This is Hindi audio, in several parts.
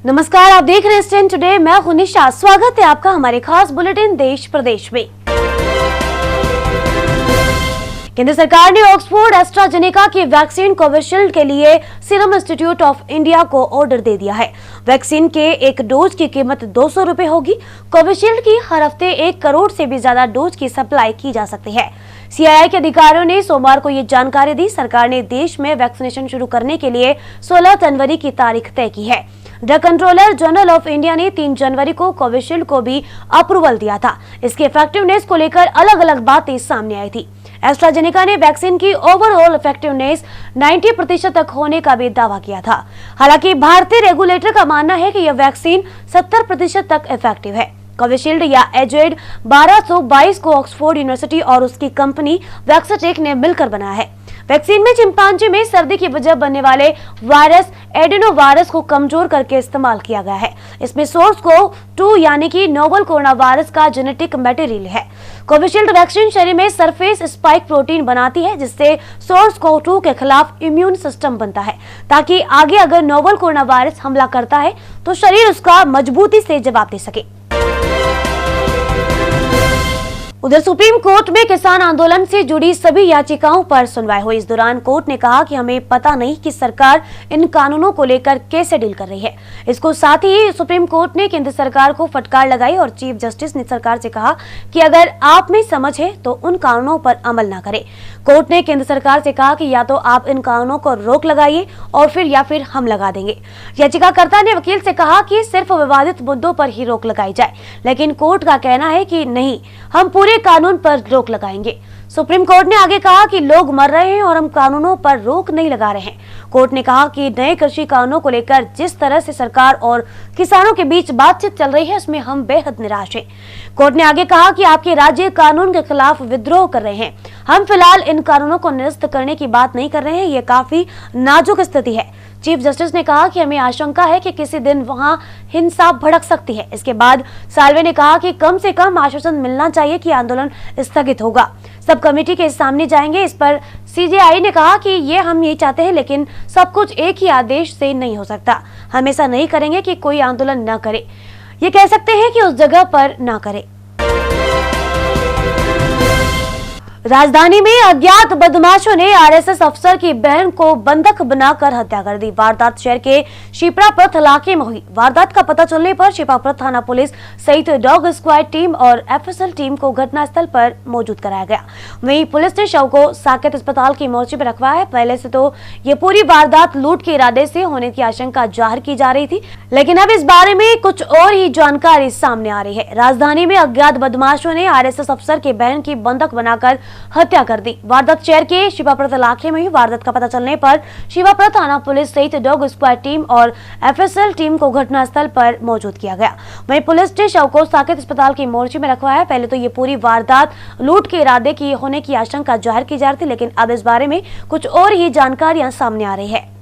नमस्कार, आप देख रहे हैं स्टैंड टुडे। मैं हूं निशा। स्वागत है आपका हमारे खास बुलेटिन देश प्रदेश में। केंद्र सरकार ने ऑक्सफोर्ड एस्ट्राजेनेका की वैक्सीन कोविशील्ड के लिए सीरम इंस्टीट्यूट ऑफ इंडिया को ऑर्डर दे दिया है। वैक्सीन के एक डोज की कीमत 200 रुपए होगी। कोविशील्ड की हर हफ्ते 1 करोड़ से भी ज्यादा डोज की सप्लाई की जा सकती है। सीआईआई के अधिकारियों ने सोमवार को ये जानकारी दी। सरकार ने देश में वैक्सीनेशन शुरू करने के लिए 16 जनवरी की तारीख तय की है। Drug controller general of India ने 3 जनवरी को कोविशील्ड को भी अप्रूवल दिया था। इसके इफेक्टिवनेस को लेकर अलग अलग बातें सामने आई थी। एस्ट्राजेनेका ने वैक्सीन की ओवरऑल इफेक्टिवनेस 90% तक होने का भी दावा किया था। हालांकि भारतीय रेगुलेटर का मानना है कि यह वैक्सीन 70% तक इफेक्टिव है। कोविशील्ड या एजेड 1222 को ऑक्सफोर्ड यूनिवर्सिटी और उसकी कंपनी वैक्सीटेक ने मिलकर बनाया है। वैक्सीन में चिंपांजी में सर्दी की वजह बनने वाले वायरस एडेनोवायरस को कमजोर करके इस्तेमाल किया गया है। इसमें सोर्स को 2 यानी कि नोवल कोरोना वायरस का जेनेटिक मटेरियल है। कोविशील्ड वैक्सीन शरीर में सरफेस स्पाइक प्रोटीन बनाती है, जिससे सोर्स को 2 के खिलाफ इम्यून सिस्टम बनता है, ताकि आगे अगर नोवल कोरोना वायरस हमला करता है तो शरीर उसका मजबूती से जवाब दे सके। उधर सुप्रीम कोर्ट में किसान आंदोलन से जुड़ी सभी याचिकाओं पर सुनवाई हुई। इस दौरान कोर्ट ने कहा कि हमें पता नहीं कि सरकार इन कानूनों को लेकर कैसे डील कर रही है। इसको साथ ही सुप्रीम कोर्ट ने केंद्र सरकार को फटकार लगाई और चीफ जस्टिस ने सरकार से कहा कि अगर आप में समझ है तो उन कानूनों पर अमल न करें। कोर्ट ने केंद्र सरकार से कहा कि या तो आप इन कानूनों को रोक लगाइए और फिर हम लगा देंगे। याचिकाकर्ता ने वकील से कहा कि सिर्फ विवादित मुद्दों पर ही रोक लगाई जाए, लेकिन कोर्ट का कहना है कि नहीं, हम पूरे कानून पर रोक लगाएंगे। सुप्रीम कोर्ट ने आगे कहा कि लोग मर रहे हैं और हम कानूनों पर रोक नहीं लगा रहे हैं। कोर्ट ने कहा कि नए कृषि कानूनों को लेकर जिस तरह से सरकार और किसानों के बीच बातचीत चल रही है, उसमें हम बेहद निराश हैं। कोर्ट ने आगे कहा कि आपके राज्य कानून के खिलाफ विद्रोह कर रहे हैं। हम फिलहाल इन कानूनों को निरस्त करने की बात नहीं कर रहे हैं। ये काफी नाजुक स्थिति है। चीफ जस्टिस ने कहा कि हमें आशंका है कि किसी दिन वहां हिंसा भड़क सकती है। इसके बाद साल्वे ने कहा कि कम से कम आश्वासन मिलना चाहिए कि आंदोलन स्थगित होगा। सब कमेटी के सामने जाएंगे। इस पर सीजेआई ने कहा कि हम यही चाहते हैं, लेकिन सब कुछ एक ही आदेश से नहीं हो सकता। हम ऐसा नहीं करेंगे कि कोई आंदोलन न करे, ये कह सकते हैं कि उस जगह पर न करे। राजधानी में अज्ञात बदमाशों ने आरएसएस अफसर की बहन को बंधक बनाकर हत्या कर दी। वारदात शहर के शिप्रापथ इलाके में हुई। वारदात का पता चलने पर शिप्रापथ थाना पुलिस सहित डॉग स्क्वाड टीम और एफएसएल टीम को घटनास्थल पर मौजूद कराया गया। वहीं पुलिस ने शव को साकेत अस्पताल की मोर्चे में रखवाया है। पहले से तो ये पूरी वारदात लूट के इरादे से होने की आशंका जाहिर की जा रही थी, लेकिन अब इस बारे में कुछ और ही जानकारी सामने आ रही है। राजधानी में अज्ञात बदमाशों ने आरएसएस अफसर की बहन की बंधक बनाकर हत्या कर दी। वारदात शहर के शिवाप्रत इलाके में हुई। वारदात का पता चलने पर शिवाप्रत थाना पुलिस सहित डॉग स्क्वाड टीम और एफएसएल टीम को घटनास्थल पर मौजूद किया गया। वहीं पुलिस ने शव को साकेत अस्पताल की मोर्चे में रखवाया है। पहले तो ये पूरी वारदात लूट के इरादे की होने की आशंका जाहिर की जा रही थी, लेकिन अब इस बारे में कुछ और ही जानकारियां सामने आ रही है।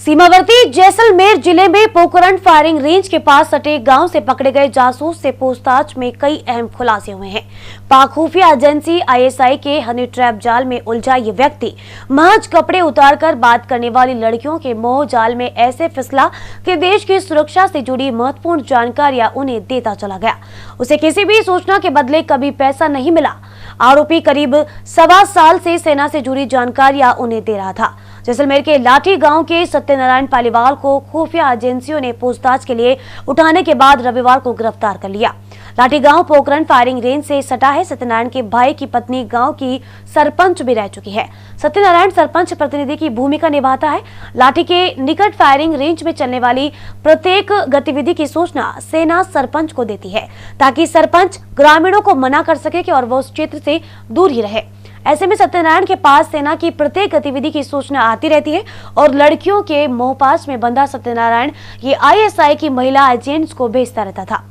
सीमावर्ती जैसलमेर जिले में पोखरण फायरिंग रेंज के पास सटे गांव से पकड़े गए जासूस से पूछताछ में कई अहम खुलासे हुए हैं। पाक खुफिया एजेंसी आईएसआई के हनी ट्रैप जाल में उलझा ये व्यक्ति महज कपड़े उतारकर बात करने वाली लड़कियों के मोह जाल में ऐसे फिसला कि देश की सुरक्षा से जुड़ी महत्वपूर्ण जानकारियां उन्हें देता चला गया। उसे किसी भी सूचना के बदले कभी पैसा नहीं मिला। आरोपी करीब 1.25 साल से सेना से जुड़ी जानकारियां उन्हें दे रहा था। जैसलमेर के लाठी गांव के सत्यनारायण पालीवाल को खुफिया एजेंसियों ने पूछताछ के लिए उठाने के बाद रविवार को गिरफ्तार कर लिया। लाठी गांव पोखरण फायरिंग रेंज से सटा है। सत्यनारायण के भाई की पत्नी गांव की सरपंच भी रह चुकी है। सत्यनारायण सरपंच प्रतिनिधि की भूमिका निभाता है। लाठी के निकट फायरिंग रेंज में चलने वाली प्रत्येक गतिविधि की सूचना सेना सरपंच को देती है, ताकि सरपंच ग्रामीणों को मना कर सके कि और वो उस क्षेत्र से दूर ही रहे। ऐसे में सत्यनारायण के पास सेना की प्रत्येक गतिविधि की सूचना आती रहती है और लड़कियों के मोहपास में बंधा सत्यनारायण ये आईएसआई की महिला एजेंट्स को भेजता रहता था।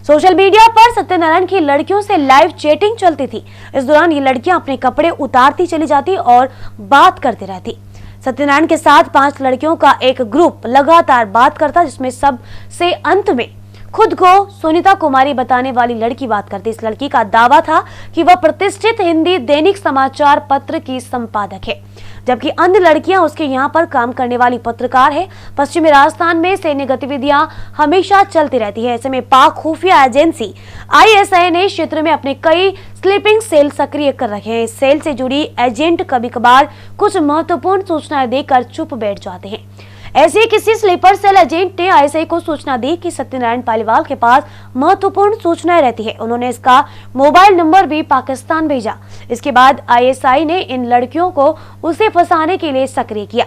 सोशल मीडिया पर सत्यनारायण की लड़कियों से लाइव चैटिंग चलती थी। इस दौरान ये लड़कियां अपने कपड़े उतारती चली जाती और बात करती रहती। सत्यनारायण के साथ 5 लड़कियों का एक ग्रुप लगातार बात करता, जिसमें सबसे अंत में खुद को सुनीता कुमारी बताने वाली लड़की बात करती। इस लड़की का दावा था कि वह प्रतिष्ठित हिंदी दैनिक समाचार पत्र की संपादक है, जबकि अन्य लड़कियां उसके यहां पर काम करने वाली पत्रकार है। पश्चिमी राजस्थान में सैन्य गतिविधियां हमेशा चलती रहती है। ऐसे में पाक खुफिया एजेंसी ISI ने क्षेत्र में अपने कई स्लीपिंग सेल सक्रिय कर रखे हैं। इस सेल से जुड़ी एजेंट कभी कभार कुछ महत्वपूर्ण सूचनाएं देकर चुप बैठ जाते हैं। ऐसे किसी स्लीपर सेल एजेंट ने ISI को सूचना दी कि सत्यनारायण पालीवाल के पास महत्वपूर्ण सूचनाएं रहती है। उन्होंने इसका मोबाइल नंबर भी पाकिस्तान भेजा। इसके बाद ISI ने इन लड़कियों को उसे फंसाने के लिए सक्रिय किया।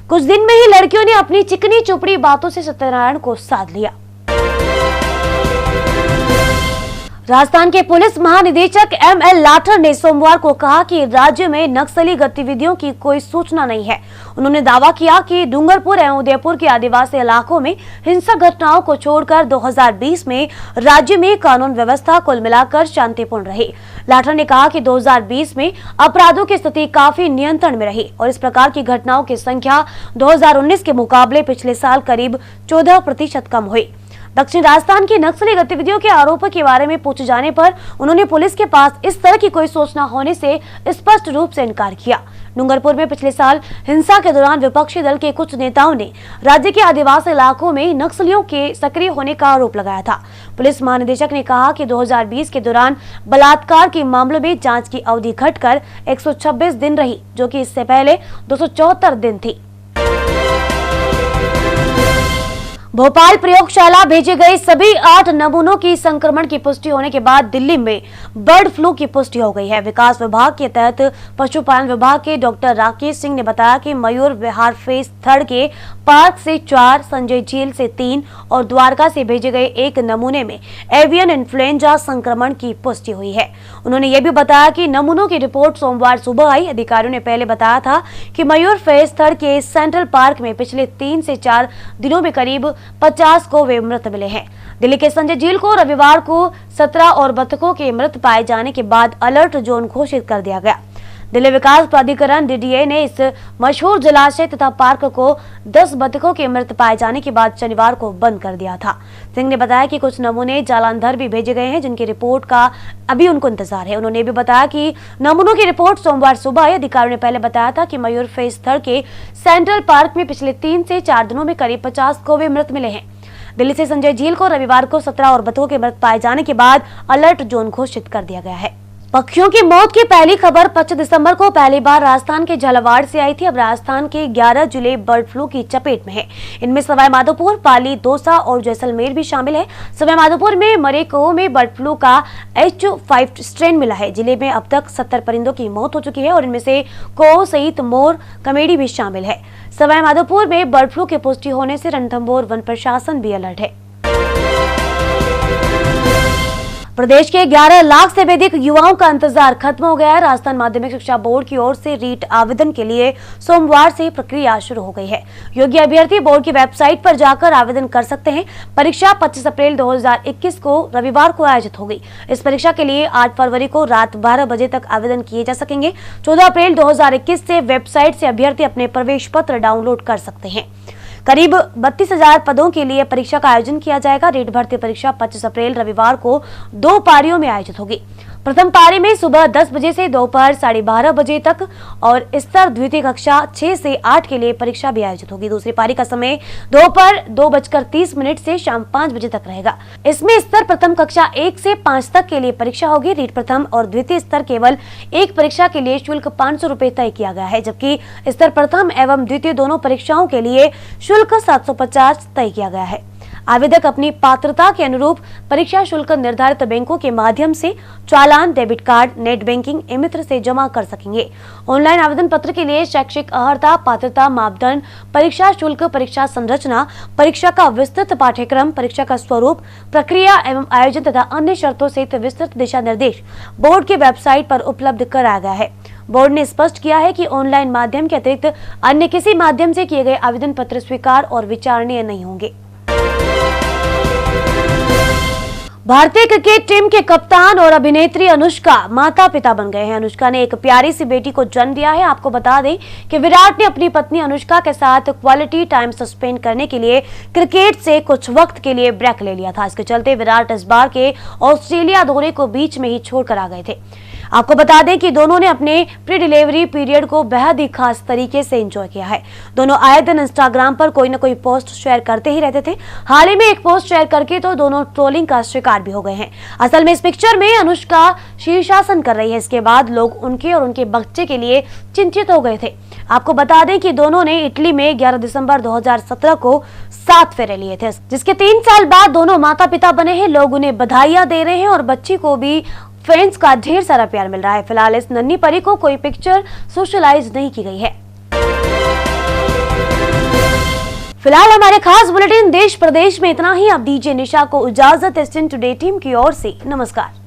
कुछ दिन में ही लड़कियों ने अपनी चिकनी चुपड़ी बातों से सत्यनारायण को साध लिया। राजस्थान के पुलिस महानिदेशक ML लाठर ने सोमवार को कहा कि राज्य में नक्सली गतिविधियों की कोई सूचना नहीं है। उन्होंने दावा किया कि डूंगरपुर एवं उदयपुर के आदिवासी इलाकों में हिंसक घटनाओं को छोड़कर 2020 में राज्य में कानून व्यवस्था कुल मिलाकर शांतिपूर्ण रही। लाठर ने कहा कि 2020 में अपराधों की स्थिति काफी नियंत्रण में रही और इस प्रकार की घटनाओं की संख्या 2019 के मुकाबले पिछले साल करीब 14% कम हुई। दक्षिण राजस्थान की नक्सली गतिविधियों के आरोपों के बारे में पूछे जाने पर उन्होंने पुलिस के पास इस तरह की कोई सूचना होने से स्पष्ट रूप से इनकार किया। डूंगरपुर में पिछले साल हिंसा के दौरान विपक्षी दल के कुछ नेताओं ने राज्य के आदिवासी इलाकों में नक्सलियों के सक्रिय होने का आरोप लगाया था। पुलिस महानिदेशक ने कहा कि 2020 के दौरान बलात्कार के मामलों में जांच की अवधि घटकर 126 दिन रही, जो कि इससे पहले 274 दिन थी। भोपाल प्रयोगशाला भेजे गए सभी 8 नमूनों की संक्रमण की पुष्टि होने के बाद दिल्ली में बर्ड फ्लू की पुष्टि हो गई है। विकास विभाग के तहत पशुपालन विभाग के डॉक्टर राकेश सिंह ने बताया कि मयूर विहार फेज 3 के पार्क से 4, संजय झील से 3 और द्वारका से भेजे गए 1 नमूने में एवियन इन्फ्लुएंजा संक्रमण की पुष्टि हुई है। उन्होंने ये भी बताया कि नमूनों की रिपोर्ट सोमवार सुबह आई। अधिकारियों ने पहले बताया था कि मयूर फेज 3 के सेंट्रल पार्क में पिछले 3 से 4 दिनों में करीब 50 को वे मृत मिले हैं। दिल्ली के संजय झील को रविवार को 17 और बतखों के मृत पाए जाने के बाद अलर्ट जोन घोषित कर दिया गया। दिल्ली विकास प्राधिकरण DDA ने इस मशहूर जलाशय तथा पार्क को 10 बतखों के मृत पाए जाने के बाद शनिवार को बंद कर दिया था। सिंह ने बताया कि कुछ नमूने जालंधर भी भेजे गए हैं, जिनकी रिपोर्ट का अभी उनको इंतजार है। उन्होंने भी बताया कि नमूनों की रिपोर्ट सोमवार सुबह आई। अधिकारियों ने पहले बताया था कि मयूर फेज 3 के सेंट्रल पार्क में पिछले 3 से 4 दिनों में करीब 50 कौवे मृत मिले हैं। दिल्ली से संजय झील को रविवार को 17 और बतखों के मृत पाए जाने के बाद अलर्ट जोन घोषित कर दिया गया है। पक्षियों की मौत की पहली खबर 25 दिसंबर को पहली बार राजस्थान के झालावाड़ से आई थी। अब राजस्थान के 11 जिले बर्ड फ्लू की चपेट में है। इनमें सवाई माधोपुर, पाली, दौसा और जैसलमेर भी शामिल है। सवाई माधोपुर में मरे कौओं में बर्ड फ्लू का H5 स्ट्रेन मिला है। जिले में अब तक 70 परिंदों की मौत हो चुकी है और इनमें से कौओं सहित मोर, कमेडी भी शामिल है। सवाई माधोपुर में बर्ड फ्लू की पुष्टि होने से रणथंभौर वन प्रशासन भी अलर्ट है। प्रदेश के 11 लाख से भी अधिक युवाओं का इंतजार खत्म हो गया है। राजस्थान माध्यमिक शिक्षा बोर्ड की ओर से रीट आवेदन के लिए सोमवार से प्रक्रिया शुरू हो गई है। योग्य अभ्यर्थी बोर्ड की वेबसाइट पर जाकर आवेदन कर सकते हैं। परीक्षा 25 अप्रैल 2021 को रविवार को आयोजित होगी। इस परीक्षा के लिए 8 फरवरी को रात 12 बजे तक आवेदन किए जा सकेंगे। 14 अप्रैल 2021 से वेबसाइट से अभ्यर्थी अपने प्रवेश पत्र डाउनलोड कर सकते हैं। करीब 32,000 पदों के लिए परीक्षा का आयोजन किया जाएगा। रीट भर्ती परीक्षा 25 अप्रैल रविवार को 2 पारियों में आयोजित होगी। प्रथम पारी में सुबह 10 बजे से दोपहर 12:30 बजे तक और स्तर द्वितीय कक्षा 6 से 8 के लिए परीक्षा भी आयोजित होगी। दूसरी पारी का समय दोपहर 2:30 से शाम 5 बजे तक रहेगा। इसमें स्तर प्रथम कक्षा 1 से 5 तक के लिए परीक्षा होगी। रीट प्रथम और द्वितीय स्तर केवल एक परीक्षा के लिए शुल्क 500 रुपए तय किया गया है, जबकि स्तर प्रथम एवं द्वितीय दोनों परीक्षाओं के लिए शुल्क 750 तय किया गया है। आवेदक अपनी पात्रता के अनुरूप परीक्षा शुल्क निर्धारित बैंकों के माध्यम से चालान, debit card, net banking, eMitra से जमा कर सकेंगे। ऑनलाइन आवेदन पत्र के लिए शैक्षिक अर्हता, पात्रता मापदंड, परीक्षा शुल्क, परीक्षा संरचना, परीक्षा का विस्तृत पाठ्यक्रम, परीक्षा का स्वरूप, प्रक्रिया एवं आयोजन तथा अन्य शर्तों सहित विस्तृत दिशा निर्देश बोर्ड की वेबसाइट पर उपलब्ध कराया गया है। बोर्ड ने स्पष्ट किया है कि ऑनलाइन माध्यम के अतिरिक्त अन्य किसी माध्यम से किए गए आवेदन पत्र स्वीकार और विचारणीय नहीं होंगे। भारतीय क्रिकेट टीम के कप्तान और अभिनेत्री अनुष्का माता पिता बन गए हैं। अनुष्का ने एक प्यारी सी बेटी को जन्म दिया है। आपको बता दें कि विराट ने अपनी पत्नी अनुष्का के साथ क्वालिटी टाइम सस्पेंड करने के लिए क्रिकेट से कुछ वक्त के लिए ब्रेक ले लिया था। इसके चलते विराट इस बार के ऑस्ट्रेलिया दौरे को बीच में ही छोड़कर आ गए थे। आपको बता दें कि दोनों ने अपने प्री डिलीवरी पीरियड को बेहद ही खास तरीके से एंजॉय किया है। दोनों आए दिन इंस्टाग्राम पर कोई न कोई पोस्ट शेयर करते ही रहते थे। हाल ही में एक पोस्ट शेयर करके तो दोनों ट्रोलिंग का शिकार भी हो गए हैं। असल में इस पिक्चर में अनुष्का शीर्षासन कर रही है। इसके बाद लोग उनके और उनके बच्चे के लिए चिंतित हो गए थे। आपको बता दें कि दोनों ने इटली में 11 दिसंबर 2017 को 7 फेरे लिए थे, जिसके 3 साल बाद दोनों माता पिता बने हैं। लोग उन्हें बधाइयां दे रहे हैं और बच्ची को भी फैंस का ढेर सारा प्यार मिल रहा है। फिलहाल इस नन्ही परी को कोई पिक्चर सोशलाइज नहीं की गई है। फिलहाल हमारे खास बुलेटिन देश प्रदेश में इतना ही। अब दीजिए निशा को इजाजत। एसएन टुडे टीम की ओर से नमस्कार।